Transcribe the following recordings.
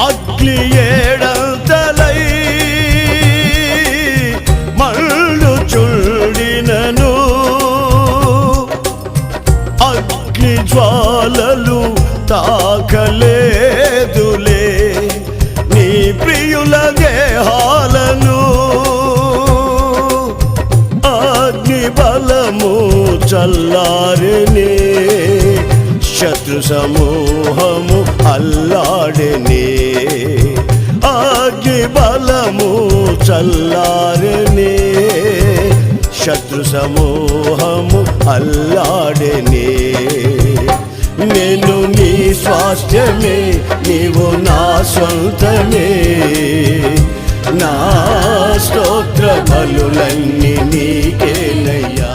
అగ్ని ఏడంతలై మళ్ళు చుండినను అగ్ని జ్వాలలు తాకలేదులే నీ ప్రియుల గేహాలను. అగ్ని బలము చల్లారినే శత్రు సమూహము అల్లాడినే. అగ్ని బలము చల్లారినే శత్రు సమూహము అల్లాడినే. నేను నీ స్వాస్థ్యమే, నీవు నా సొంతమే. నా స్తోత్ర బలులన్నీ నీకేనయ్యా.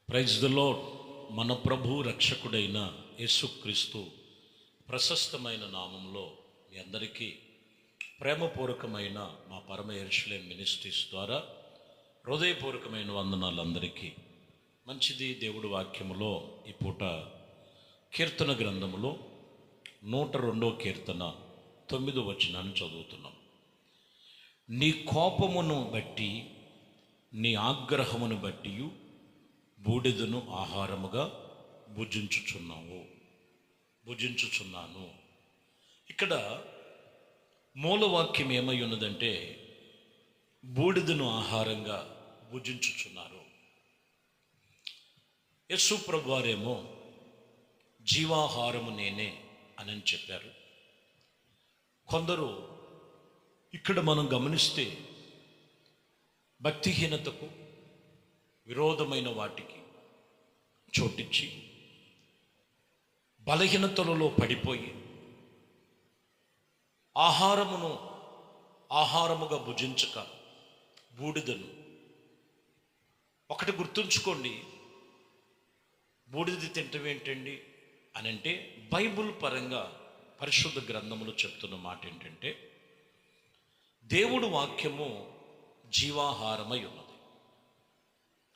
Praise the lord. మన ప్రభు రక్షకుడైన యేసుక్రీస్తు ప్రశస్తమైన నామంలో మీ అందరికీ ప్రేమపూర్వకమైన మా పరమ యెరూషలేం మినిస్ట్రీస్ ద్వారా హృదయపూర్వకమైన వందనాలు అందరికీ. మంచిది. దేవుడి వాక్యములో ఈ పూట కీర్తన గ్రంథములో 102వ కీర్తన 9వ వచనాన్ని చదువుతున్నాం. నీ కోపమును బట్టి నీ ఆగ్రహమును బట్టి బూడిదను ఆహారముగా భుజించుచున్నాను. ఇక్కడ మూలవాక్యం ఏమై ఉన్నదంటే బూడిదను ఆహారంగా భుజించుచున్నారు. యేసు ప్రభు వారేమో జీవాహారము నేనే అని చెప్పారు. కొందరు ఇక్కడ మనం గమనిస్తే భక్తిహీనతకు విరోధమైన వాటికి చోటిచ్చి బలహీనతలలో పడిపోయి ఆహారముగా భుజించక బూడిదను. ఒకటి గుర్తుంచుకోండి, బూడిద తింటం ఏంటండి అని అంటే బైబుల్ పరంగా పరిశుద్ధ గ్రంథములు చెప్తున్న మాట ఏంటంటే దేవుడు వాక్యము జీవాహారమై ఉన్నది,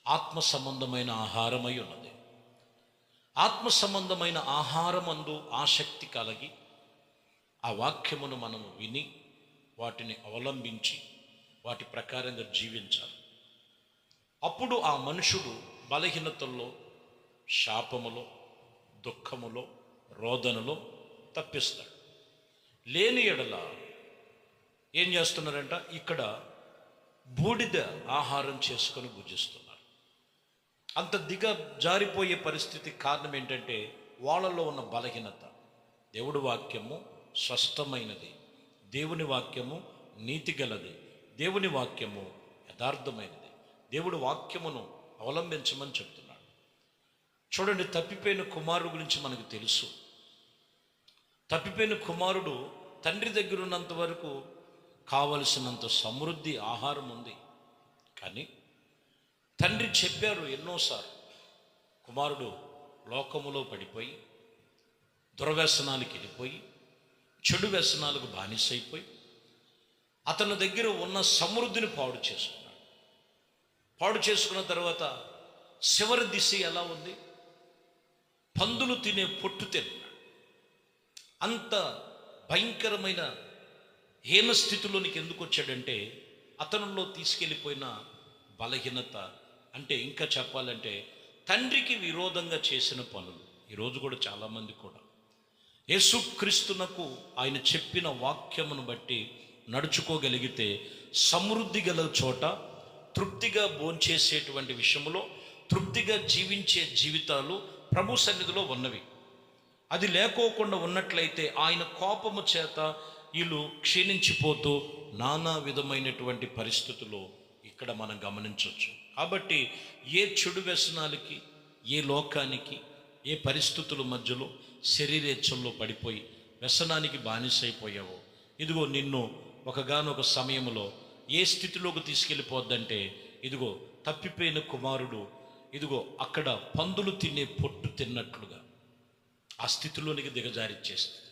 ఆత్మ సంబంధమైన ఆహారమై ఉన్నది. ఆత్మ సంబంధమైన ఆహారమందు ఆసక్తి కలిగి ఆ వాక్యమును మనము విని వాటిని అవలంబించి వాటి ప్రకారంగా జీవించాలి. అప్పుడు ఆ మనుషుడు బలహీనతల్లో, శాపములో, దుఃఖములో, రోదనలో తప్పిస్తాడు. లేని ఎడల ఏం చేస్తున్నారంట, ఇక్కడ బూడిద ఆహారం చేసుకొని భుజిస్తున్నారు. అంత జారిపోయే పరిస్థితి కారణం ఏంటంటే వాళ్ళలో ఉన్న బలహీనత. దేవుడి వాక్యము స్పష్టమైనది, దేవుని వాక్యము నీతి గలది, దేవుని వాక్యము యథార్థమైనది. దేవుడి వాక్యమును అవలంబించమని చెప్తున్నాడు. చూడండి, తప్పిపోయిన కుమారుడు గురించి మనకు తెలుసు. తప్పిపోయిన కుమారుడు తండ్రి దగ్గర ఉన్నంత వరకు కావలసినంత సమృద్ధి ఆహారం ఉంది. కానీ తండ్రి చెప్పారు ఎన్నోసార్లు, కుమారుడు లోకములో పడిపోయి దుర్వ్యసనానికి వెళ్ళిపోయి చెడు వ్యసనాలకు బానిసైపోయి అతని దగ్గర ఉన్న సమృద్ధిని పాడు చేసుకున్నాడు. పాడు చేసుకున్న తర్వాత చివరి దిశ ఎలా ఉంది, పందులు తినే పొట్టు తిన్నాడు. అంత భయంకరమైన హీన స్థితిలోనికి ఎందుకు వచ్చాడంటే అతనిలో తీసుకెళ్ళిపోయిన బలహీనత. అంటే ఇంకా చెప్పాలంటే తండ్రికి విరోధంగా చేసిన పనులు. ఈరోజు కూడా చాలామంది కూడా యేసుక్రీస్తునకు ఆయన చెప్పిన వాక్యమును బట్టి నడుచుకోగలిగితే సమృద్ధి గల చోట తృప్తిగా భోంచేసేటువంటి విషయంలో, తృప్తిగా జీవించే జీవితాలు ప్రభు సన్నిధిలో ఉన్నవి. అది లేకోకుండా ఉన్నట్లయితే ఆయన కోపము చేత వీళ్ళు క్షీణించిపోతూ నానా విధమైనటువంటి పరిస్థితులు ఇక్కడ మనం గమనించవచ్చు. కాబట్టి ఏ చెడు వ్యసనాలకి, ఏ లోకానికి, ఏ పరిస్థితుల మధ్యలో శరీరేచ్ఛల్లో పడిపోయి వ్యసనానికి బానిసైపోయావో, ఇదిగో నిన్ను ఒకగానొక సమయంలో ఏ స్థితిలోకి తీసుకెళ్ళిపోద్దంటే, ఇదిగో తప్పిపోయిన కుమారుడు ఇదిగో అక్కడ పందులు తినే పొట్టు తిన్నట్లుగా ఆ స్థితిలోనికి దిగజారిచ్చేస్తుంది.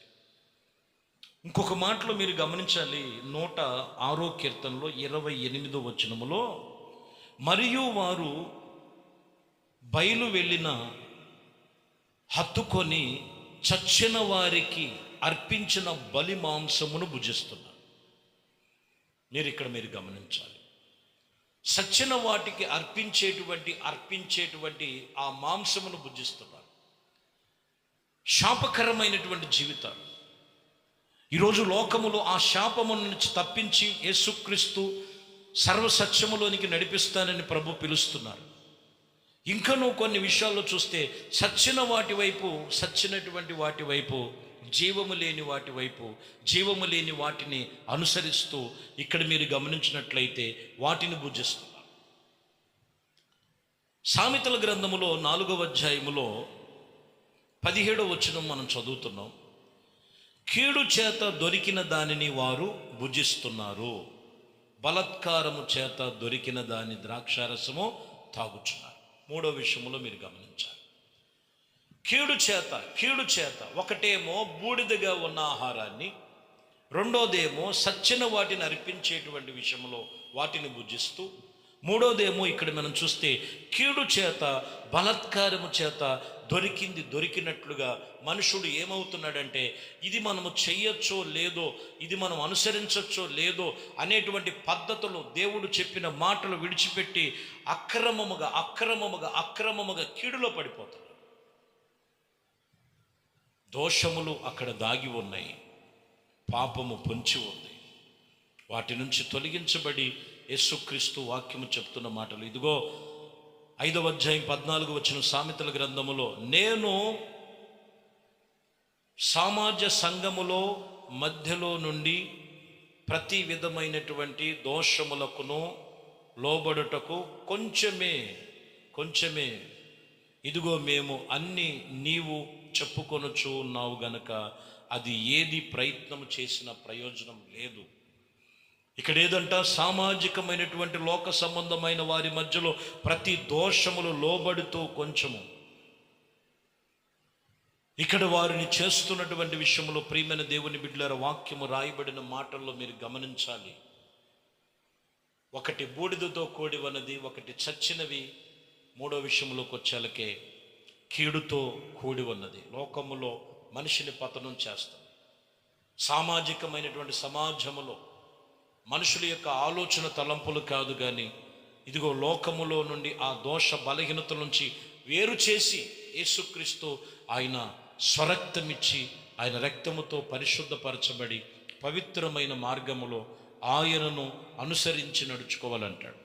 ఇంకొక మాటలో మీరు గమనించాలి, 106వ కీర్తనలో 28వ వచనములో, మరియు వారు బయలు వెళ్ళిన హత్తుకొని చచ్చిన వారికి అర్పించిన బలి మాంసమును భుజిస్తున్నారు. మీరు గమనించాలి, సచ్చిన వాటికి అర్పించేటువంటి ఆ మాంసమును భుజిస్తున్నారు. శాపకరమైనటువంటి జీవితాలు. ఈరోజు లోకములో ఆ శాపము నుంచి తప్పించి యేసుక్రీస్తు సర్వసత్యములోనికి నడిపిస్తానని ప్రభు పిలుస్తున్నారు. ఇంకనూ కొన్ని విషయాల్లో చూస్తే సచ్చినటువంటి వాటి వైపు జీవము లేని వాటిని అనుసరిస్తూ ఇక్కడ మీరు గమనించినట్లయితే వాటిని భుజిస్తున్నారు. సామెతల గ్రంథములో 4వ అధ్యాయములో 17వ వచనం మనం చదువుతున్నాం. కీడు చేత దొరికిన దానిని వారు భుజిస్తున్నారు, బలత్కారము చేత దొరికిన దాని ద్రాక్షారసము తాగుచున్నారు. 3వ విషయంలో మీరు గమనించాలి, కీడు చేత ఒకటేమో బూడిదగా ఉన్న ఆహారాన్ని, రెండోదేమో సచ్చిన వాటిని అర్పించేటువంటి విషయంలో వాటిని భుజిస్తూ, మూడోదేమో ఇక్కడ మనం చూస్తే కీడు చేత బలత్కారము చేత దొరికినట్లుగా మనుషుడు ఏమవుతున్నాడంటే, ఇది మనము చెయ్యొచ్చో లేదో, ఇది మనం అనుసరించచ్చో లేదో అనేటువంటి పద్ధతులు, దేవుడు చెప్పిన మాటలు విడిచిపెట్టి అక్రమముగా కీడులో పడిపోతాడు. దోషములు అక్కడ దాగి ఉన్నాయి, పాపము పొంచి ఉంది. వాటి నుంచి తొలగించబడి యేసుక్రీస్తు వాక్యము చెప్తున్న మాటలు, ఇదిగో 5వ అధ్యాయం 14వ వచనం సామెతల గ్రంథములో, నేను సమాజ సంఘములో మధ్యలో నుండి ప్రతి విధమైనటువంటి దోషములకును లోబడుటకు కొంచెమే ఇదిగో మేము అన్ని నీవు చెప్పుకొనుచు ఉన్నావు గనక అది ఏది ప్రయత్నం చేసిన ప్రయోజనం లేదు. ఇక్కడ ఏదంట, సామాజికమైనటువంటి లోక సంబంధమైన వారి మధ్యలో ప్రతి దోషములు లోబడుతూ కొంచెము. ఇక్కడ వారిని చేస్తున్నటువంటి విషయంలో ప్రియమైన దేవుని బిడ్డలారా, వాక్యము రాయబడిన మాటల్లో మీరు గమనించాలి. ఒకటి బూడిదతో కూడివన్నది, ఒకటి చచ్చినవి. 3వ విషయంలోకి వచ్చేలకే కీడుతో కూడి ఉన్నది. లోకములో మనిషిని పతనం చేస్తుంది. సామాజికమైనటువంటి సమాజములో మనుషుల యొక్క ఆలోచన తలంపులు కాదు, కానీ ఇదిగో లోకములో నుండి ఆ దోష బలహీనతల నుంచి వేరు చేసి యేసుక్రీస్తు ఆయన స్వరక్తమిచ్చి ఆయన రక్తముతో పరిశుద్ధపరచబడి పవిత్రమైన మార్గములో ఆయనను అనుసరించి నడుచుకోవాలంటాడు.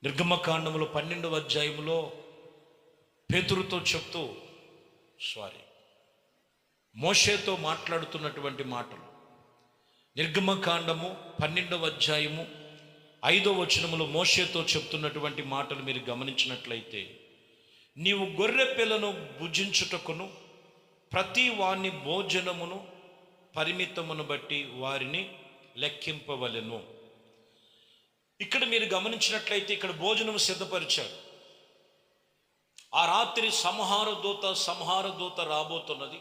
నిర్గమకాండములో 12వ అధ్యాయములో పేతురుతో చెప్తూ మోషేతో మాట్లాడుతున్నటువంటి మాటలు, నిర్గమకాండము 12వ అధ్యాయము 5వ వచనములో మోషేతో చెప్తున్నటువంటి మాటలు మీరు గమనించినట్లయితే, నీవు గొర్రె పిల్లను భుజించుటకును ప్రతి వాని భోజనమును పరిమితమును బట్టి వారిని లెక్కింపవలెను. ఇక్కడ మీరు గమనించినట్లయితే ఇక్కడ భోజనం సిద్ధపరిచాడు. ఆ రాత్రి సంహార దూత రాబోతున్నది.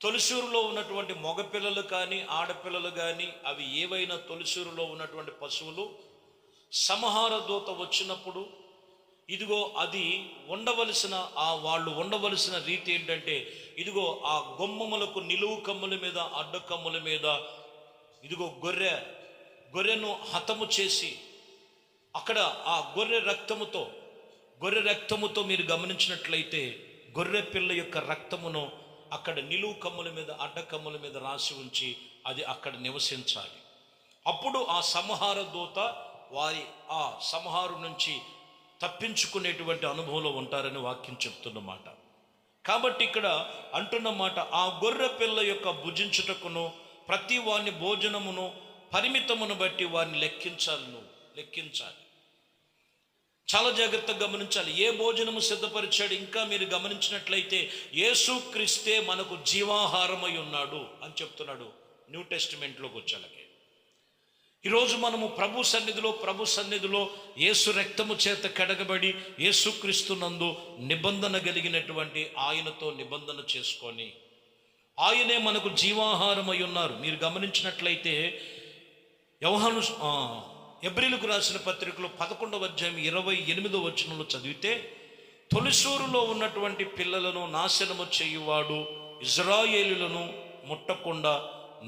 తొలిసూరులో ఉన్నటువంటి మగపిల్లలు కానీ ఆడపిల్లలు కానీ, అవి ఏవైనా తొలిసూరులో ఉన్నటువంటి పశువులు, సంహార దూత వచ్చినప్పుడు ఇదిగో అది వాళ్ళు ఉండవలసిన రీతి ఏంటంటే, ఇదిగో ఆ గొమ్మములకు నిలువు కమ్ముల మీద అడ్డు కమ్ముల మీద ఇదిగో గొర్రెను హతము చేసి అక్కడ ఆ గొర్రె రక్తముతో మీరు గమనించినట్లయితే గొర్రె పిల్ల యొక్క రక్తమును అక్కడ నిలువు కమ్ముల మీద అడ్డ కమ్ముల మీద రాసి ఉంచి అది అక్కడ నివసించాలి. అప్పుడు ఆ సంహార దూత వారి ఆ సంహారు నుంచి తప్పించుకునేటువంటి అనుభవంలో ఉంటారని వాక్యం చెప్తున్నమాట. కాబట్టి ఇక్కడ అంటున్నమాట, ఆ గొర్రె పిల్ల యొక్క భుజించుటకును ప్రతి వాని భోజనమును పరిమితమును బట్టి వారిని లెక్కించాలి. చాలా జాగ్రత్తగా గమనించాలి. ఏ భోజనము సిద్ధపరిచాడు? ఇంకా మీరు గమనించినట్లయితే యేసుక్రీస్తే మనకు జీవాహారమై ఉన్నాడు అని చెప్తున్నాడు న్యూ టెస్టిమెంట్లోకి వచ్చాలకి. ఈరోజు మనము ప్రభు సన్నిధిలో యేసు రక్తము చేత కడగబడి యేసుక్రీస్తునందు నిబంధన కలిగినటువంటి ఆయనతో నిబంధన చేసుకొని ఆయనే మనకు జీవాహారమై ఉన్నారు. మీరు గమనించినట్లయితే యోహాను హెబ్రీయులకు రాసిన పత్రికలో 11వ అధ్యాయం 28వ వచనంలో చదివితే, తొలిసూరులో ఉన్నటువంటి పిల్లలను నాశనము చేయువాడు ఇజ్రాయేలులను ముట్టకుండా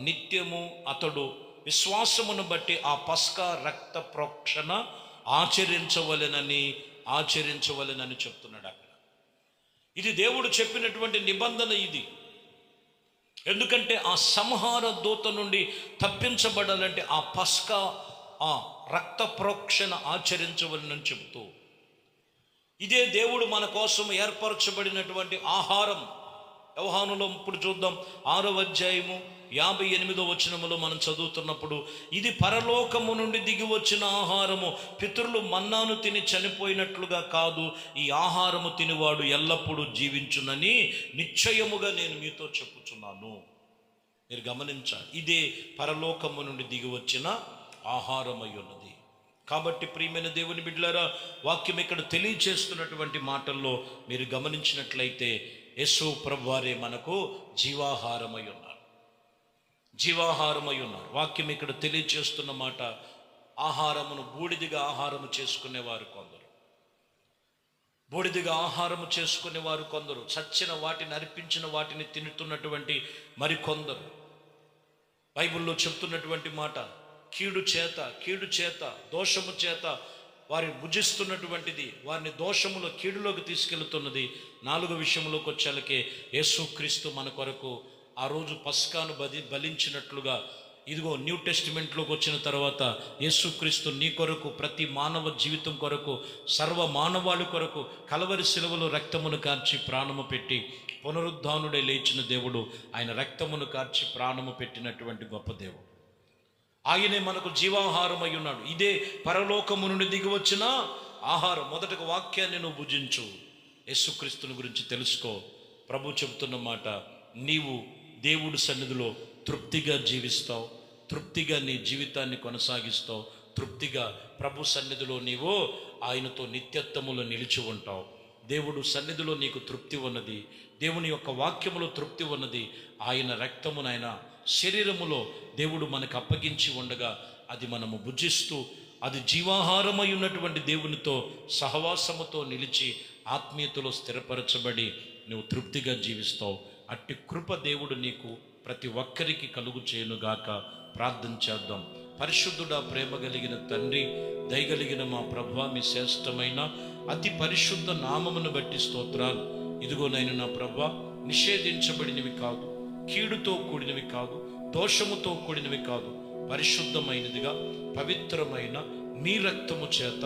నిత్యము అతడు విశ్వాసమును బట్టి ఆ పస్కా రక్త ప్రోక్షణ ఆచరించవలెనని చెప్తున్నాడు అక్కడ. ఇది దేవుడు చెప్పినటువంటి నిబంధన ఇది. ఎందుకంటే ఆ సంహార దూత నుండి తప్పించబడాలంటే ఆ పస్కా ఆ రక్త ప్రోక్షణ ఆచరించవలనని చెబుతూ, ఇదే దేవుడు మన కోసం ఏర్పరచబడినటువంటి ఆహారం. యోహానులో ఇప్పుడు చూద్దాం 6వ అధ్యాయము 58వ వచనములో మనం చదువుతున్నప్పుడు, ఇది పరలోకము నుండి దిగి వచ్చిన ఆహారము, పితరులు మన్నాను తిని చనిపోయినట్లుగా కాదు, ఈ ఆహారము తినివాడు ఎల్లప్పుడూ జీవించునని నిశ్చయముగా నేను మీతో చెప్పుచున్నాను. మీరు గమనించాలి, ఇదే పరలోకము నుండి దిగి వచ్చిన ఆహారమై ఉన్నది. కాబట్టి ప్రియమైన దేవుని బిడ్డలారా, వాక్యం ఇక్కడ తెలియచేస్తున్నటువంటి మాటల్లో మీరు గమనించినట్లయితే యేసు ప్రభువారే మనకు జీవాహారమై ఉన్నారు. వాక్యం ఇక్కడ తెలియచేస్తున్న మాట, ఆహారమును బూడిదిగా ఆహారము చేసుకునేవారు కొందరు, చచ్చిన వాటిని అర్పించిన వాటిని తింటున్నటువంటి మరికొందరు. బైబిల్లో చెప్తున్నటువంటి మాట, కీడు చేత దోషము చేత వారిని భుజిస్తున్నటువంటిది వారిని దోషములో కీడులోకి తీసుకెళ్తున్నది. 4వ విషయంలోకి వచ్చేలకే యేసుక్రీస్తు మన కొరకు ఆ రోజు పస్కాను బలించినట్లుగా, ఇదిగో న్యూ టెస్టిమెంట్లోకి వచ్చిన తర్వాత యేసుక్రీస్తు నీ కొరకు, ప్రతి మానవ జీవితం కొరకు, సర్వ మానవాళి కొరకు కలవరి శిలువలో రక్తమును కార్చి ప్రాణము పెట్టి పునరుద్ధానుడే లేచిన దేవుడు. ఆయన రక్తమును కార్చి ప్రాణము పెట్టినటువంటి గొప్ప దేవుడు. ఆయనే మనకు జీవాహారమై ఉన్నాడు. ఇదే పరలోకము నుండి దిగి వచ్చిన ఆహారం. మొదటగా వాక్యాన్ని నువ్వు భుజించు, యేసుక్రీస్తుని గురించి తెలుసుకో. ప్రభు చెబుతున్న మాట, నీవు దేవుడి సన్నిధిలో తృప్తిగా జీవిస్తావు, తృప్తిగా నీ జీవితాన్ని కొనసాగిస్తావు, తృప్తిగా ప్రభు సన్నిధిలో నీవు ఆయనతో నిత్యత్వములో నిలిచి ఉంటావు. దేవుడు సన్నిధిలో నీకు తృప్తి ఉన్నది, దేవుని యొక్క వాక్యములో తృప్తి ఉన్నది. ఆయన రక్తమును, ఆయన శరీరములో దేవుడు మనకు అప్పగించి ఉండగా అది మనము భుజిస్తూ, అది జీవాహారమై ఉన్నటువంటి దేవునితో సహవాసముతో నిలిచి ఆత్మీయతలో స్థిరపరచబడి నువ్వు తృప్తిగా జీవిస్తావు. అట్టి కృప దేవుడు నీకు ప్రతి ఒక్కరికి కలుగు చేయనుగాక. ప్రార్థన చేద్దాం. పరిశుద్ధుడా, ప్రేమ కలిగిన తండ్రి, దయగలిగిన మా ప్రభువా, మీ శ్రేష్టమైన అతి పరిశుద్ధ నామమును బట్టి స్తోత్రాలు. ఇదిగోనైనా నా ప్రభువా, నిషేధించబడినవి కాదు, కీడుతో కూడినవి కాదు, దోషముతో కూడినవి కాదు, పరిశుద్ధమైనదిగా పవిత్రమైన మీ రక్తము చేత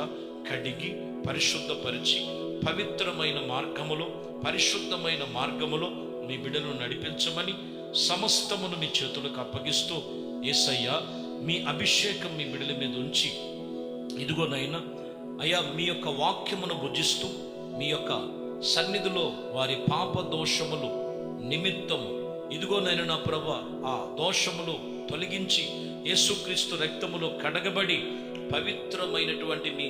కడిగి పరిశుద్ధపరిచి పవిత్రమైన మార్గములో, పరిశుద్ధమైన మార్గములో మీ బిడ్డలను నడిపించమని సమస్తమును మీ చేతులకు అప్పగిస్తూ, యేసయ్యా మీ అభిషేకం మీ బిడ్డల మీద ఉంచి, ఇదిగోనైనా అయ్యా మీ యొక్క వాక్యమును భుజిస్తూ మీ యొక్క సన్నిధిలో వారి పాప దోషములు నిమిత్తము, ఇదిగోనైనా నా ప్రభువా, ఆ దోషములు తొలగించి యేసుక్రీస్తు రక్తములో కడగబడి పవిత్రమైనటువంటి మీ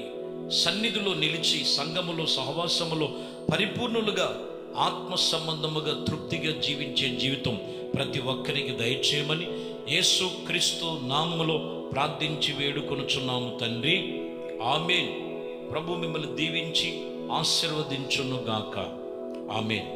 సన్నిధిలో నిలిచి సంఘములో సహవాసములో పరిపూర్ణులుగా ఆత్మ సంబంధముగా తృప్తిగా జీవించే జీవితం ప్రతి ఒక్కరికి దయచేయమని యేసుక్రీస్తు నామములో ప్రార్థించి వేడుకొనుచున్నాము తండ్రి, ఆమేన్. ప్రభు మిమ్మల్ని దీవించి ఆశీర్వదించును గాక. ఆమేన్.